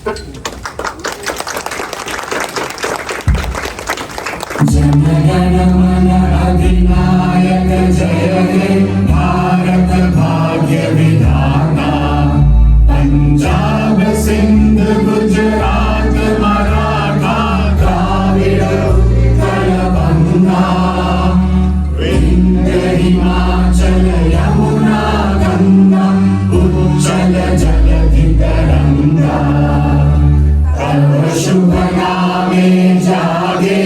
जन गण मन अधिनायक जय हे भारत भाग्य विधाता। पंजाब सिंध गुजरात मराठा द्राविड़ उत्कल बंगा। विंध्य हिमाचल यमुना गंगा उज्जल जलधि तरंगा। तब शुभ नामे जागे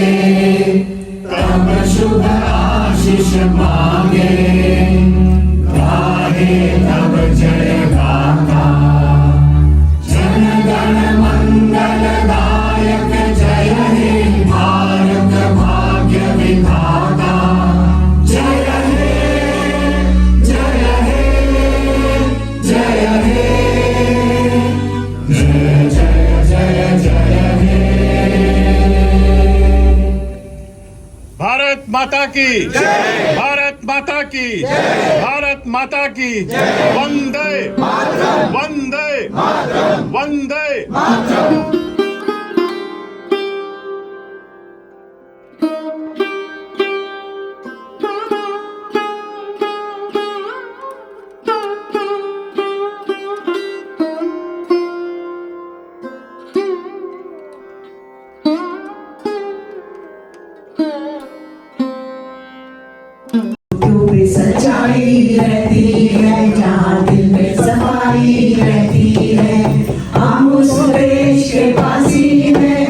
तब शुभ आशीष मांगे। गाहे तब जय गाथा। जन गण मंगल दायक जय हे भारत भाग्य विधाता। जय हे जय हे जय हे जय जय जय जय हे। भारत माता की जय। भारत माता की जय। भारत माता की जय। वंदे मातरम। वंदे मातरम। वंदे मातरम। सच्चाई रहती है जहाँ दिल में सफाई रहती है। हम उस देश के वासी हैं।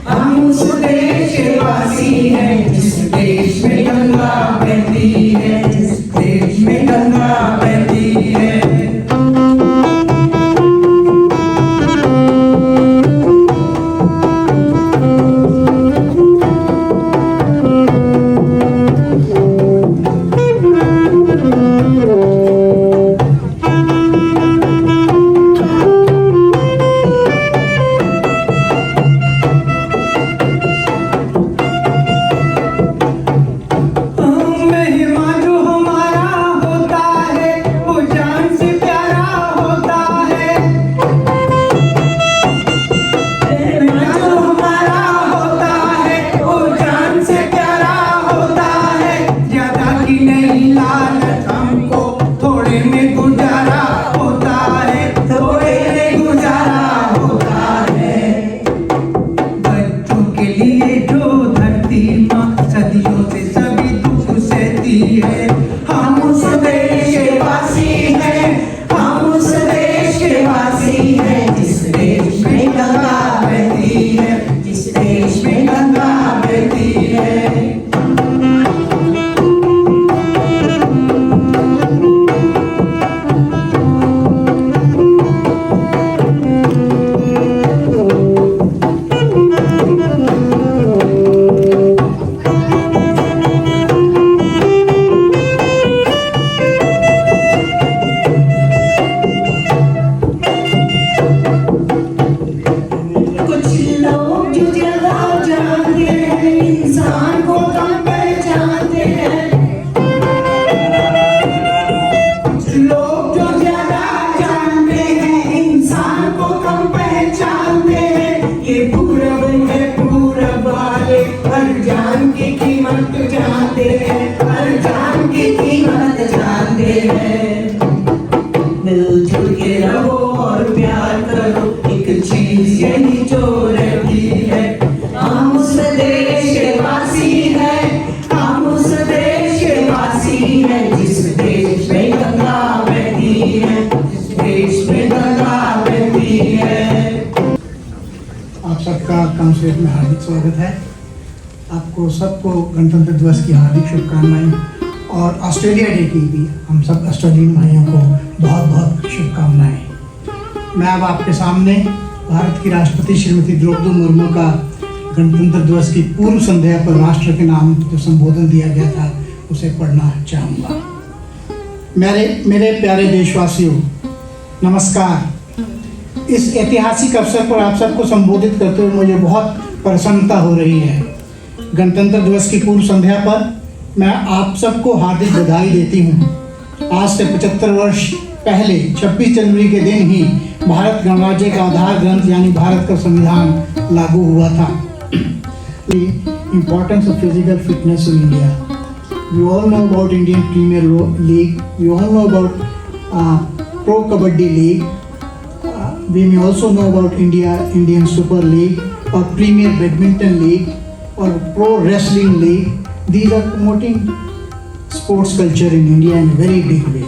हम उस देश के वासी हैं जिस देश में गंगा बहती है। जिस देश में गंगा बहती है। मिलजुल के रहो और प्यार करो, एक चीज यही जो रहती है। हम उस देश के वासी हैं, हम उस देश के वासी हैं जिस देश में गंगा बहती है, जिस देश में गंगा बहती है। आप सबका काउंसिलेट में हार्दिक स्वागत है। आपको सबको गणतंत्र दिवस की हार्दिक शुभकामनाएं और ऑस्ट्रेलिया डे की भी हम सब ऑस्ट्रेलियन भाइयों को बहुत बहुत शुभकामनाएं। मैं अब आपके सामने भारत की राष्ट्रपति श्रीमती द्रौपदी मुर्मू का गणतंत्र दिवस की पूर्व संध्या पर राष्ट्र के नाम जो संबोधन दिया गया था उसे पढ़ना चाहूँगा। मेरे प्यारे देशवासियों, नमस्कार। इस ऐतिहासिक अवसर पर आप सबको संबोधित करते हुए मुझे बहुत प्रसन्नता हो रही है। गणतंत्र दिवस की पूर्व संध्या पर मैं आप सबको हार्दिक बधाई देती हूँ। आज से 75 वर्ष पहले 26 जनवरी के दिन ही भारत गणराज्य का आधार ग्रंथ यानी भारत का संविधान लागू हुआ था। The importance of physical fitness in India. We all know about Indian Premier League. We all know about Pro Kabaddi League. We may also know about Indian Super League or Premier Badminton League or Pro Wrestling League. These are promoting sports culture in India in a very big way.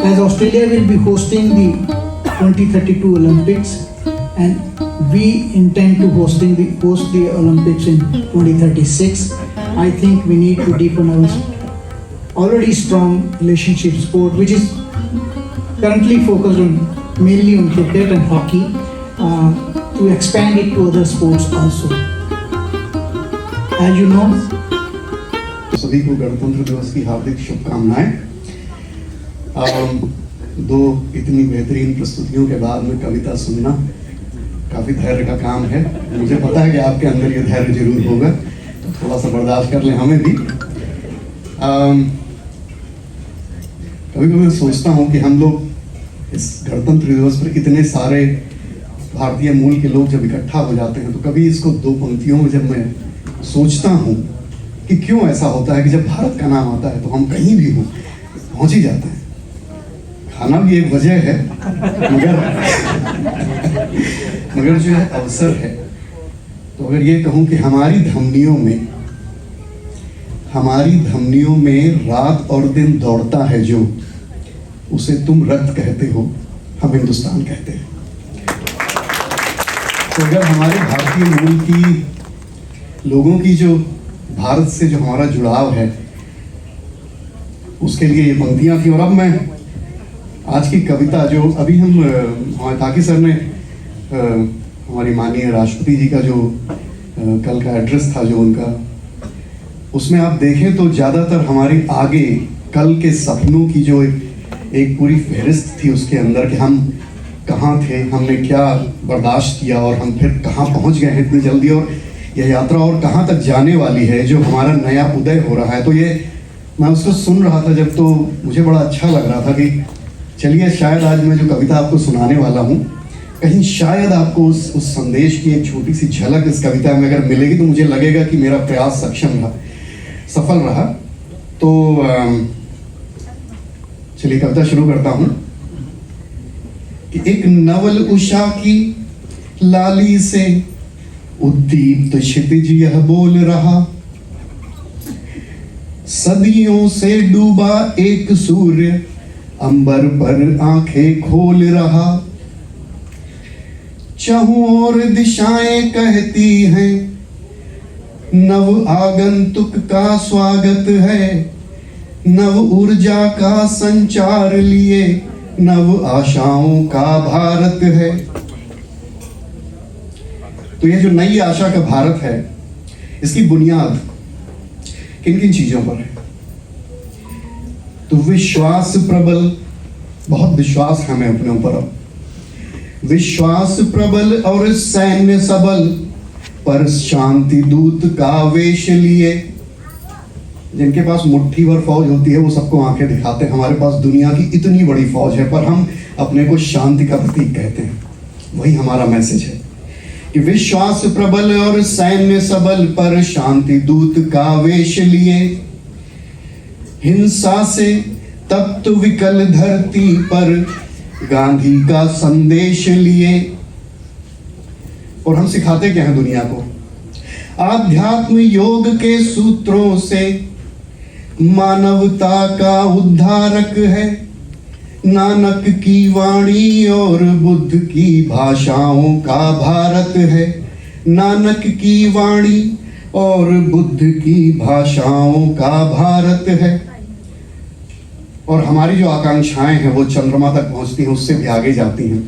As Australia will be hosting the 2032 Olympics and we intend to host the Olympics in 2036, I think we need to deepen our already strong relationship sport, which is currently focused on mainly on cricket and hockey, to expand it to other sports also. As you know, सभी को गणतंत्र दिवस की हार्दिक शुभकामनाएं। दो इतनी बेहतरीन प्रस्तुतियों के बाद में कविता सुनना काफी धैर्य का काम है। मुझे पता है कि आपके अंदर ये धैर्य जरूर होगा, तो थोड़ा सा बर्दाश्त कर लें हमें भी। कभी कभी मैं सोचता हूँ कि हम लोग इस गणतंत्र दिवस पर इतने सारे भारतीय मूल के लोग जब इकट्ठा हो जाते हैं, तो कभी इसको दो पंक्तियों में जब मैं सोचता हूँ कि क्यों ऐसा होता है कि जब भारत का नाम आता है तो हम कहीं भी हो पहुंच ही जाते हैं। खाना भी एक वजह है, मगर जो है अवसर है। तो अगर ये कहूँ कि हमारी धमनियों में रात और दिन दौड़ता है जो, उसे तुम रक्त कहते हो, हम हिंदुस्तान कहते हैं। तो अगर हमारे भारतीय मूल की लोगों की जो भारत से जो हमारा जुड़ाव है, उसके लिए ये पंक्तियां थी। और अब मैं आज की कविता जो अभी हम हमारे ताकि सर ने हमारी माननीय राष्ट्रपति जी का जो कल का एड्रेस था जो उनका, उसमें आप देखें तो ज़्यादातर हमारी आगे कल के सपनों की जो एक पूरी फहरिस्त थी उसके अंदर कि हम कहाँ थे, हमने क्या बर्दाश्त किया और हम फिर कहाँ पहुँच गए हैं इतनी जल्दी, और यह यात्रा और कहाँ तक जाने वाली है, जो हमारा नया उदय हो रहा है। तो ये मैं उसको सुन रहा था जब, तो मुझे बड़ा अच्छा लग रहा था कि चलिए शायद आज मैं जो कविता आपको सुनाने वाला हूँ, कहीं शायद आपको उस संदेश की एक छोटी सी झलक इस कविता में अगर मिलेगी तो मुझे लगेगा कि मेरा प्रयास सफल रहा। तो चलिए कविता शुरू करता हूँ कि एक नवल उषा की लाली से उद्दीप्त क्षितिज यह बोल रहा, सदियों से डूबा एक सूर्य अंबर पर आंखें खोल रहा। चारों ओर दिशाएं कहती हैं नव आगंतुक का स्वागत है, नव ऊर्जा का संचार लिए नव आशाओं का भारत है। तो ये जो नई आशा का भारत है, इसकी बुनियाद किन किन चीजों पर है? तो विश्वास प्रबल, बहुत विश्वास है हमें अपने ऊपर, अब विश्वास प्रबल और सैन्य सबल, पर शांति दूत का वेश लिए। जिनके पास मुट्ठी भर फौज होती है वो सबको आंखें दिखाते हैं, हमारे पास दुनिया की इतनी बड़ी फौज है पर हम अपने को शांति का प्रतीक कहते हैं। वही हमारा मैसेज है कि विश्वास प्रबल और सैन्य सबल, पर शांति दूत का वेश लिए। हिंसा से तप्त विकल धरती पर गांधी का संदेश लिए। और हम सिखाते क्या हैं दुनिया को? आध्यात्म योग के सूत्रों से मानवता का उद्धारक है, नानक की वाणी और बुद्ध की भाषाओं का भारत है। नानक की वाणी और बुद्ध की भाषाओं का भारत है। और हमारी जो आकांक्षाएं हैं वो चंद्रमा तक पहुंचती हैं, उससे भी आगे जाती हैं।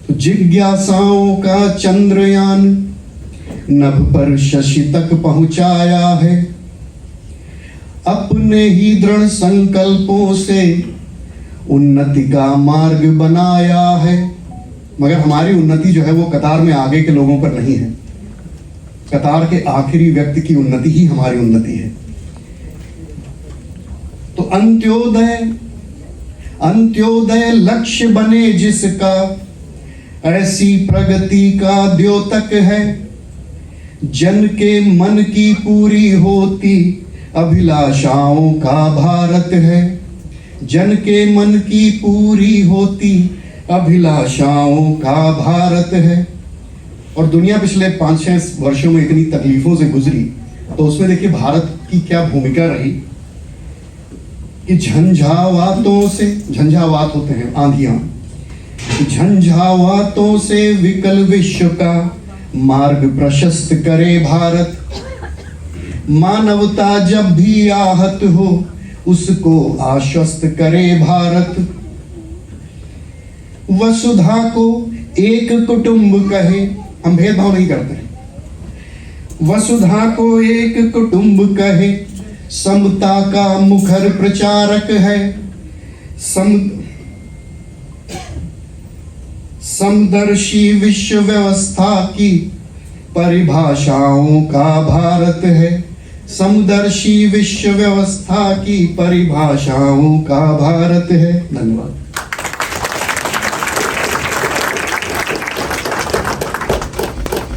तो जिज्ञासाओं का चंद्रयान नभ पर शशि तक पहुंचाया है, अपने ही दृढ़ संकल्पों से उन्नति का मार्ग बनाया है। मगर हमारी उन्नति जो है वो कतार में आगे के लोगों पर नहीं है, कतार के आखिरी व्यक्ति की उन्नति ही हमारी उन्नति है। तो अंत्योदय लक्ष्य बने जिसका, ऐसी प्रगति का द्योतक है। जन के मन की पूरी होती अभिलाषाओं का भारत है। जन के मन की पूरी होती अभिलाषाओं का भारत है। और दुनिया पिछले 5-6 वर्षों में इतनी तकलीफों से गुजरी, तो उसमें देखिए भारत की क्या भूमिका रही कि झंझावात होते हैं आंधियां, झंझावातों से विकल विश्व का मार्ग प्रशस्त करे भारत। मानवता जब भी आहत हो उसको आश्वस्त करे भारत। वसुधा को एक कुटुंब कहे, हम भेदभाव नहीं करते। वसुधा को एक कुटुंब कहे, समता का मुखर प्रचारक है। समदर्शी विश्व व्यवस्था की परिभाषाओं का भारत है। समदर्शी विश्व व्यवस्था की परिभाषाओं का भारत है। धन्यवाद।